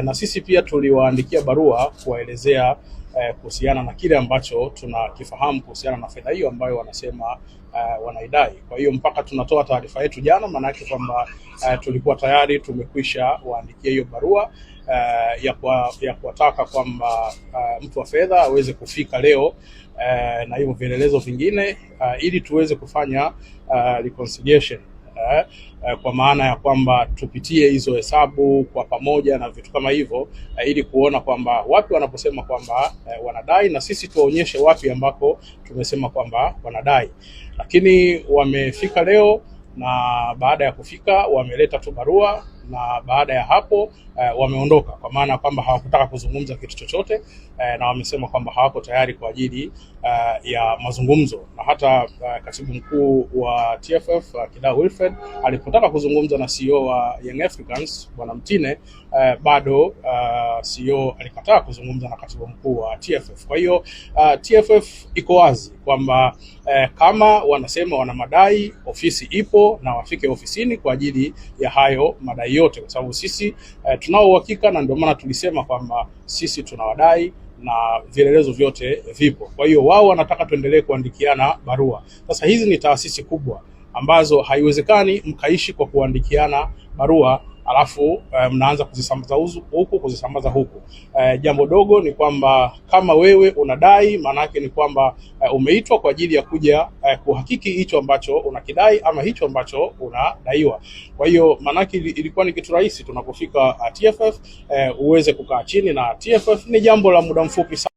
na sisi pia tuliwaandikia barua kuwaelezea kuhusiana na kile ambacho tunakifahamu kuhusiana na fedha hiyo ambayo wanasema wanaidai. Kwa hiyo mpaka tunatoa taarifa yetu jana, maana yake kwamba tulikuwa tayari tumekwisha waandikia hiyo barua ya kuwataka kwamba mtu wa fedha aweze kufika leo na hivyo vielelezo vingine ili tuweze kufanya reconciliation, kwa maana ya kwamba tupitie hizo hesabu kwa pamoja na vitu kama hivyo, ili kuona kwamba wapi wanaposema kwamba wanadai na sisi tuwaonyeshe wapi ambako tumesema kwamba wanadai. Lakini wamefika leo, na baada ya kufika wameleta tu barua, na baada ya hapo wameondoka, kwa maana kwamba hawakutaka kuzungumza kitu chochote, na wamesema kwamba hawako tayari kwa ajili ya mazungumzo. Na hata katibu mkuu wa TFF Kidau Wilfred alipotaka kuzungumza na CEO wa Young Africans Bwana Mtine, bado CEO alikataa kuzungumza na katibu mkuu wa TFF. Kwa hiyo TFF iko wazi kwamba kama wanasema wana madai, ofisi ipo na wafike ofisini kwa ajili ya hayo madai yote, kwa sababu sisi tunao uhakika, na ndio maana tulisema kwamba sisi tunawadai na vielelezo vyote vipo. Kwa hiyo wao wanataka tuendelee kuandikiana barua. Sasa hizi ni taasisi kubwa ambazo haiwezekani mkaishi kwa kuandikiana barua alafu mnaanza kuzisambaza huku kuzisambaza huku. Jambo dogo ni kwamba kama wewe unadai, maana yake ni kwamba umeitwa kwa ajili ya kuja kuhakiki hicho ambacho unakidai ama hicho ambacho unadaiwa. Kwa hiyo maana yake ilikuwa ni kitu rahisi tunapofika TFF uweze kukaa chini na TFF. Ni jambo la muda mfupi sana.